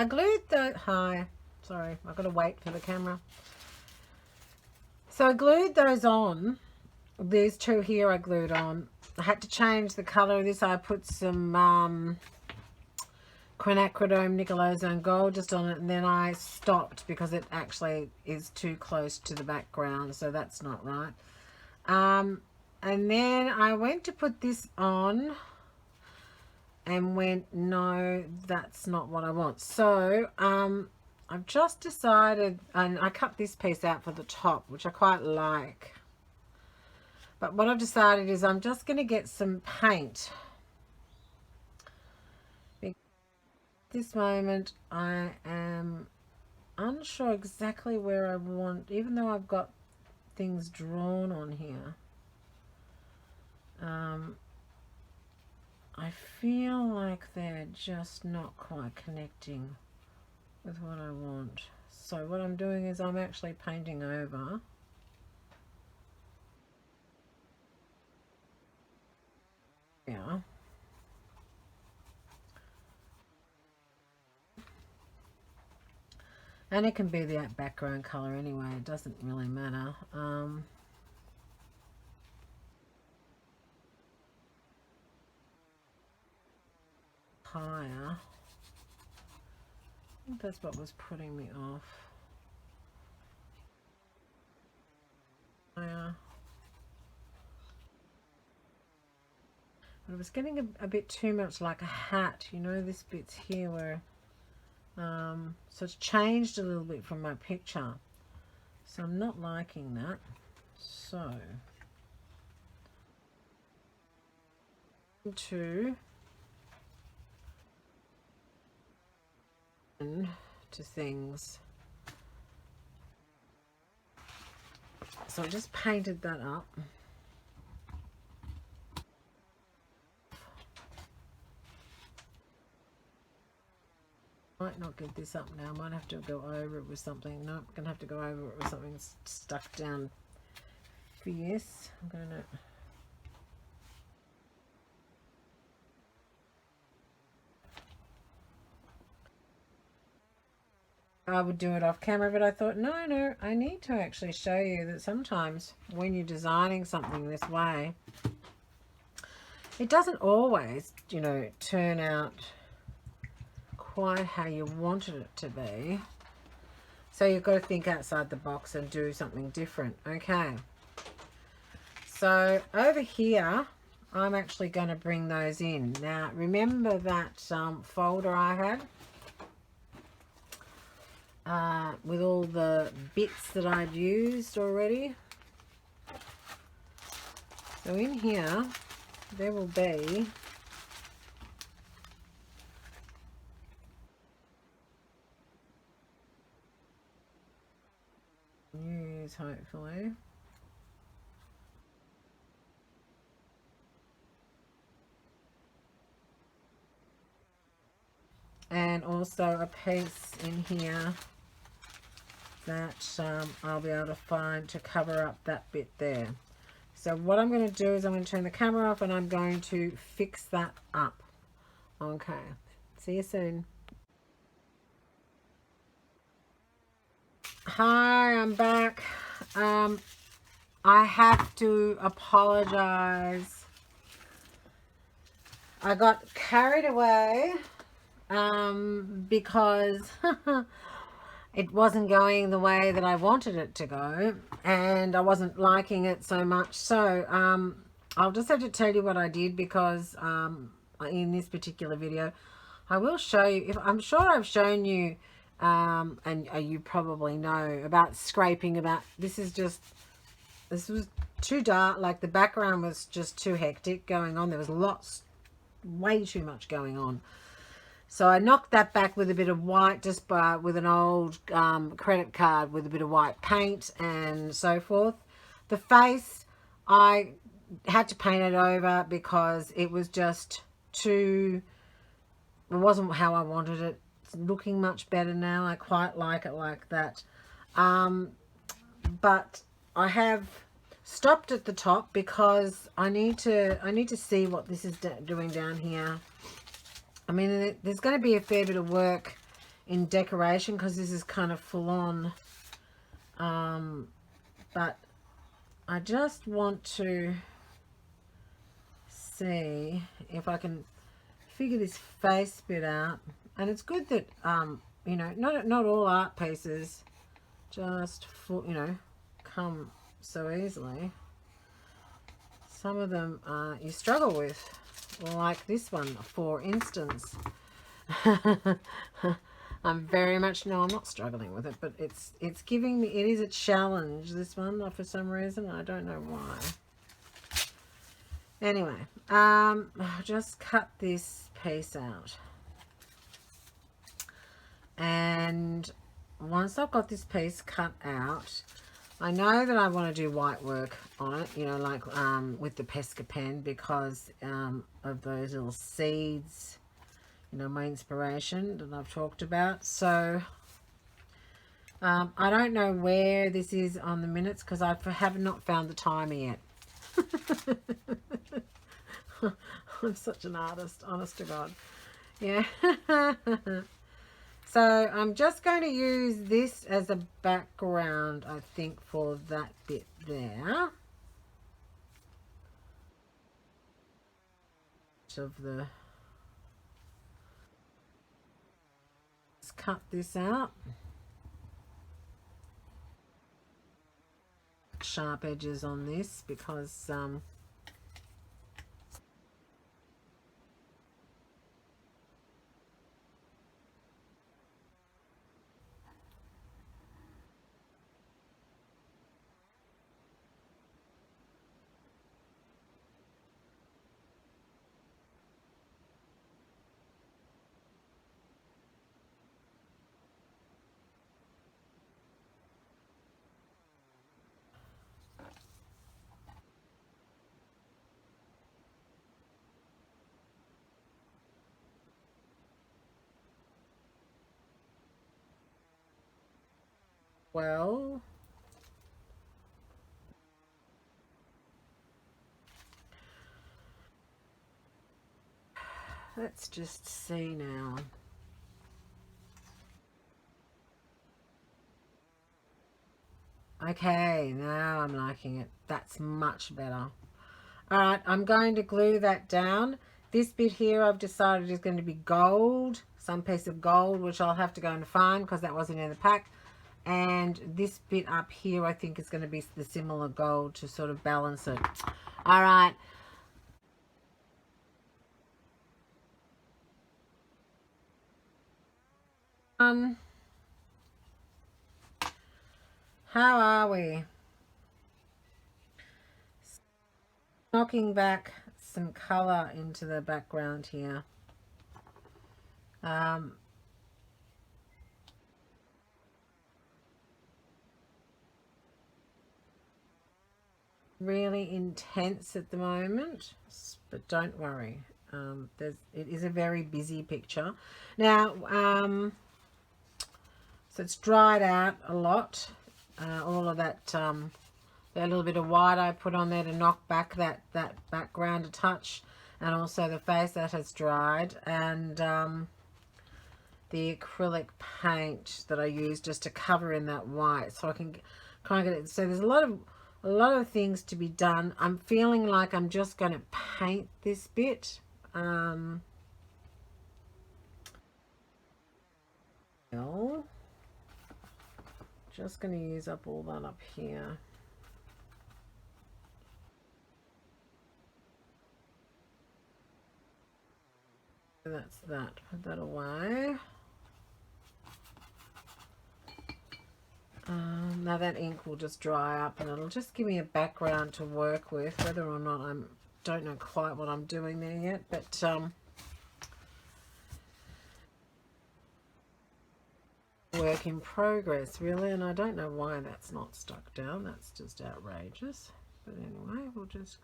I glued the, hi, sorry, I've got to wait for the camera. So I glued those on. These two here I glued on. I had to change the colour of this. I put some quinacridone nickelozone gold just on it, and then I stopped because it actually is too close to the background, so that's not right. And then I went to put this on and went, no, that's not what I want. So I've just decided, and I cut this piece out for the top, which I quite like. But what I've decided is I'm just going to get some paint. At this moment, I am unsure exactly where I want, even though I've got things drawn on here. I feel like they're just not quite connecting with what I want. So what I'm doing is I'm actually painting over. Yeah. And it can be the background color anyway, it doesn't really matter. Higher. I think that's what was putting me off. Higher. But it was getting a bit too much like a hat, you know, this bit's here where, so it's changed a little bit from my picture. So I'm not liking that. So, to things. So I just painted that up. Might not get this up now. Might have to go over it with something. No, I'm gonna have to go over it with something stuck down fierce. I'm gonna. I would do it off camera, but I thought, no, I need to actually show you that sometimes when you're designing something this way, it doesn't always, you know, turn out quite how you wanted it to be. So you've got to think outside the box and do something different. Okay. So over here, I'm actually going to bring those in. Now, remember that folder I had? With all the bits that I'd used already. So in here, there will be news, hopefully. And also a piece in here that I'll be able to find to cover up that bit there. So what I'm going to do is I'm going to turn the camera off and I'm going to fix that up. Okay, see you soon. Hi, I'm back. I have to apologize. I got carried away because it wasn't going the way that I wanted it to go, and I wasn't liking it so much. So I'll just have to tell you what I did, because in this particular video I will show you, if I'm sure I've shown you and you probably know about scraping, about this was too dark, like the background was just too hectic going on. There was way too much going on. So I knocked that back with a bit of white, just with an old credit card with a bit of white paint and so forth. The face, I had to paint it over because it was just too, it wasn't how I wanted it. It's looking much better now. I quite like it like that. But I have stopped at the top because I need to see what this is doing down here. I mean, there's going to be a fair bit of work in decoration because this is kind of full on. But I just want to see if I can figure this face bit out. And it's good that, you know, not all art pieces just, you know, come so easily. Some of them you struggle with, like this one, for instance. I'm very much, no, I'm not struggling with it, but it's giving me, it is a challenge, this one, for some reason. I don't know why. Anyway, I'll just cut this piece out. And once I've got this piece cut out, I know that I want to do white work on it, you know, like with the Pesca pen, because of those little seeds, you know, my inspiration that I've talked about. So I don't know where this is on the minutes because I have not found the timer yet. I'm such an artist, honest to God. Yeah. So I'm just going to use this as a background, I think, for that bit there. Of the, let's cut this out. Sharp edges on this because well, let's just see now. Okay, now I'm liking it. That's much better. All right, I'm going to glue that down. This bit here I've decided is going to be gold, some piece of gold, which I'll have to go and find because that wasn't in the pack. And this bit up here I think is going to be the similar gold to sort of balance it. All right. How are we? Knocking back some color into the background here. Really intense at the moment, but don't worry. It is a very busy picture. Now, so it's dried out a lot. All of that, that little bit of white I put on there to knock back that background a touch, and also the face that has dried, and the acrylic paint that I use just to cover in that white, so I can kind of get it. So there's a lot of things to be done. I'm feeling like I'm just going to paint this bit. Just going to use up all that up here. That's that. Put that away. Now that ink will just dry up and it'll just give me a background to work with, whether or not don't know quite what I'm doing there yet, but work in progress really, and I don't know why that's not stuck down. That's just outrageous, but anyway, we'll just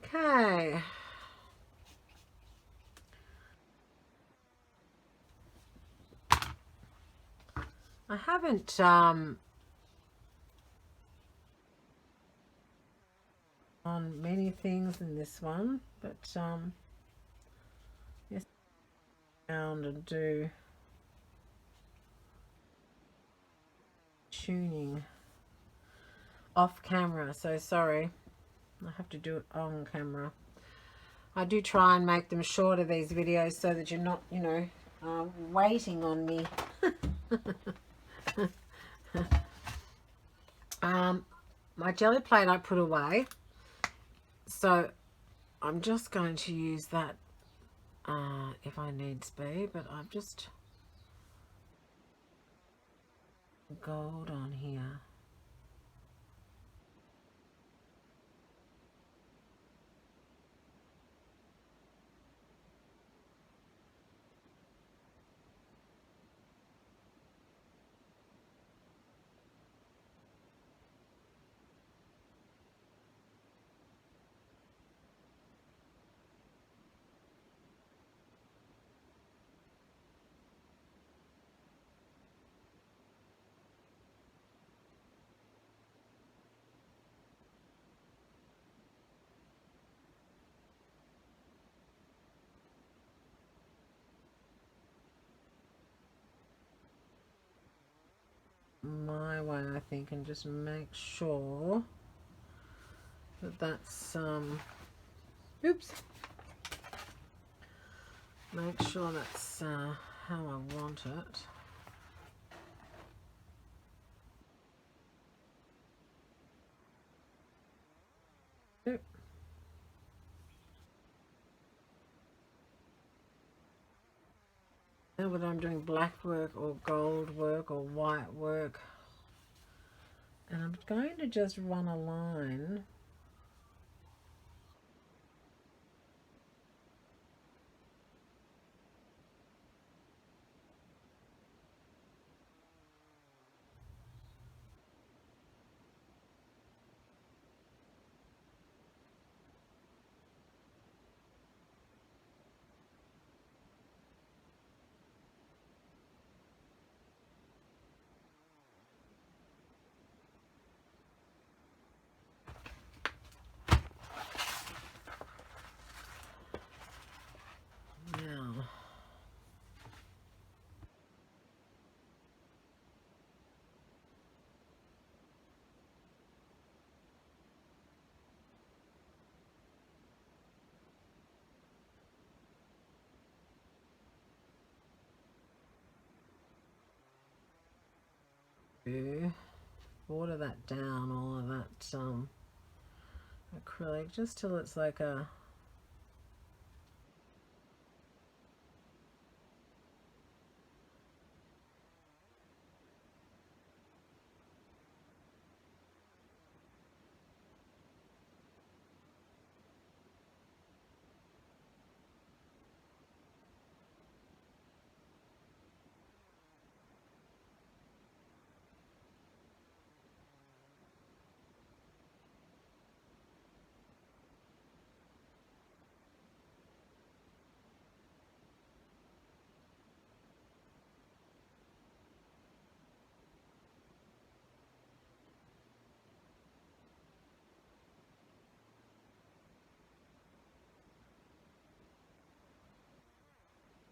okay. I haven't on many things in this one, but yes, around and do tuning off camera. So sorry, I have to do it on camera. I do try and make them shorter, these videos, so that you're not, you know, waiting on me. My jelly plate I put away, so I'm just going to use that if I needs be, but I've just gold on here. My way, I think, and just make sure that that's oops, make sure that's how I want it. Oop. Now whether I'm doing black work or gold work or white work, and I'm going to just run a line now. Water that down, all of that acrylic, just till it's like a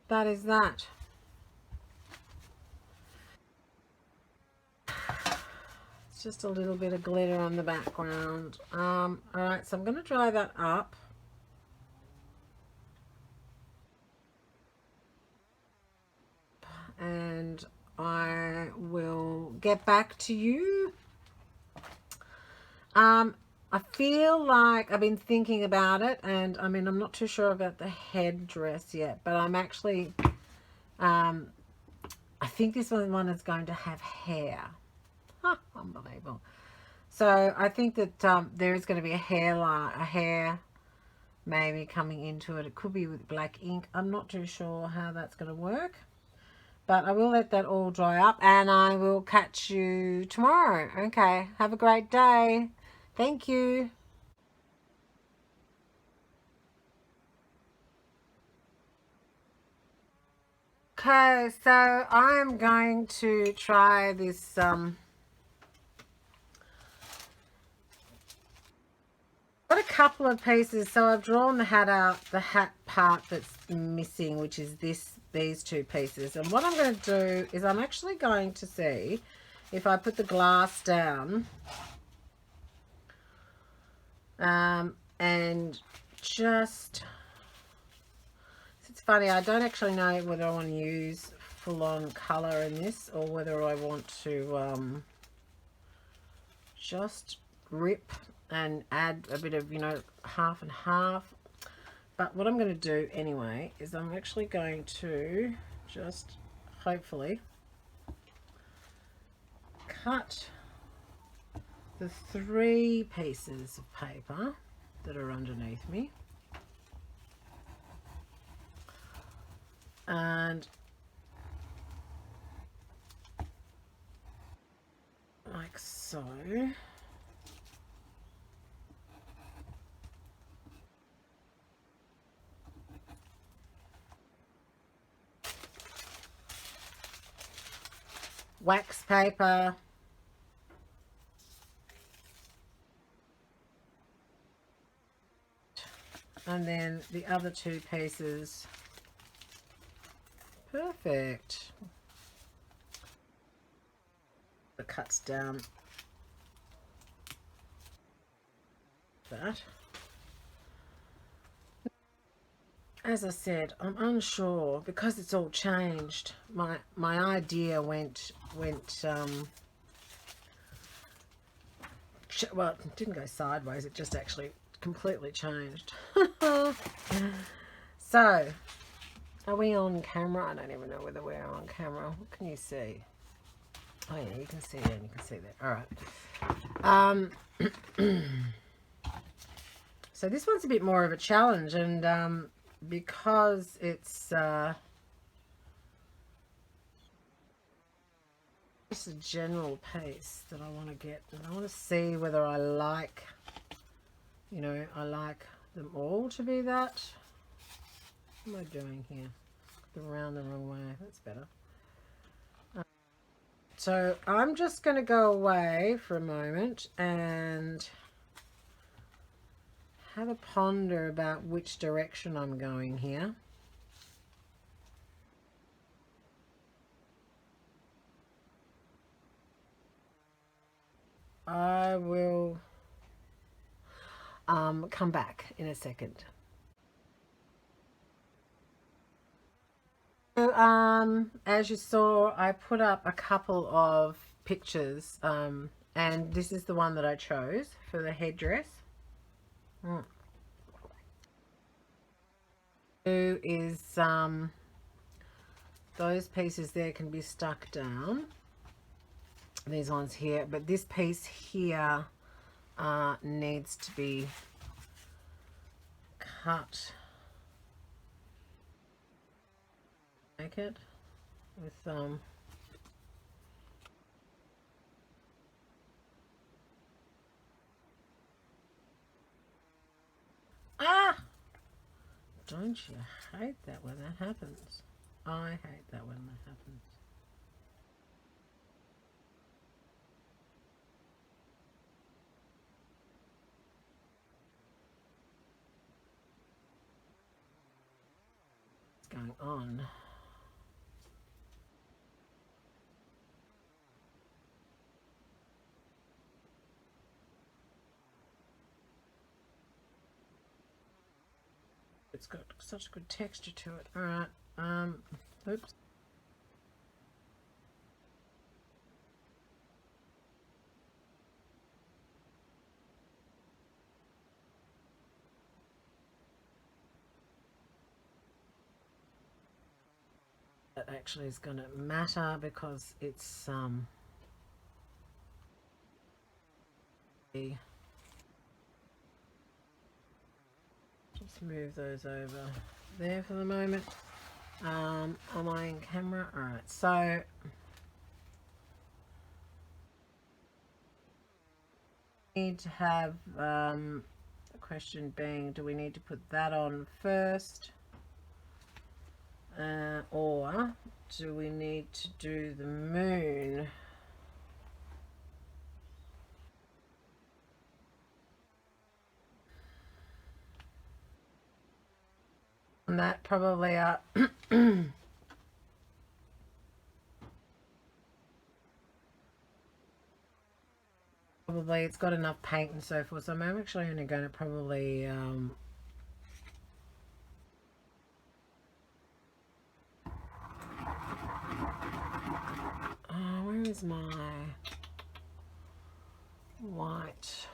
that is that. It's just a little bit of glitter on the background. Alright, so I'm going to dry that up. And I will get back to you. I feel like I've been thinking about it, and I mean, I'm not too sure about the headdress yet, but I'm actually, I think this one is going to have hair. Huh, unbelievable. So I think that there is going to be a hair maybe coming into it. It could be with black ink. I'm not too sure how that's going to work, but I will let that all dry up, and I will catch you tomorrow. Okay, have a great day. Thank you. Okay, so I'm going to try this got a couple of pieces. So I've drawn the hat out, the hat part that's missing, which is these two pieces. And what I'm going to do is I'm actually going to see if I put the glass down and just, it's funny, I don't actually know whether I want to use full-on colour in this or whether I want to just rip and add a bit of, you know, half and half. But what I'm going to do anyway is I'm actually going to just hopefully cut the 3 pieces of paper that are underneath me, and like so. Wax paper, and then the other 2 pieces. Perfect. It cuts down that. As I said, I'm unsure because it's all changed. My idea went well, it didn't go sideways, it just actually completely changed. So, are we on camera? I don't even know whether we're on camera. What can you see? Oh yeah, you can see there and you can see there. Alright. So this one's a bit more of a challenge, and because it's just a general piece that I want to get, and I want to see whether I like, you know, I like them all to be that. What am I doing here? Around the wrong way. That's better. So I'm just going to go away for a moment and have a ponder about which direction I'm going here. I will come back in a second. So, as you saw, I put up a couple of pictures, and this is the one that I chose for the headdress. Is those pieces there can be stuck down, these ones here, but this piece here needs to be cut. Make it with don't you hate that when that happens? I hate that when that happens. What's going on? It's got such good texture to it. All right. Oops. That actually is going to matter because it's just move those over there for the moment. Am I in camera? All right. So need to have the question being, do we need to put that on first, or do we need to do the moon? on that probably probably it's got enough paint and so forth, so I'm actually only going to probably where is my white?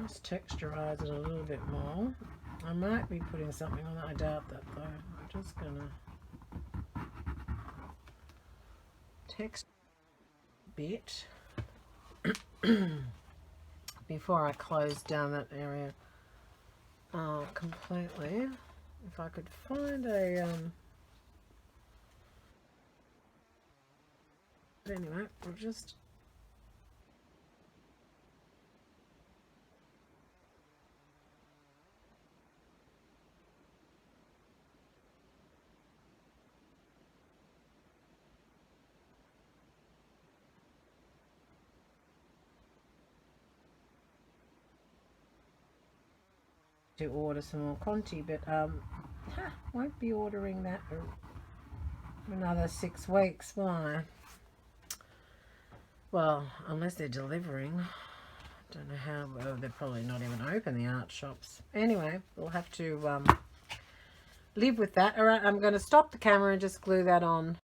Just texturize it a little bit more. I might be putting something on that. I doubt that though. I'm just gonna text a bit before I close down that area completely. If I could find a but anyway, we'll just to order some more Conti, but won't be ordering that for another 6 weeks. Why? Well, unless they're delivering. Don't know how. Well, they're probably not even open, the art shops. Anyway, we'll have to live with that. All right, I'm going to stop the camera and just glue that on.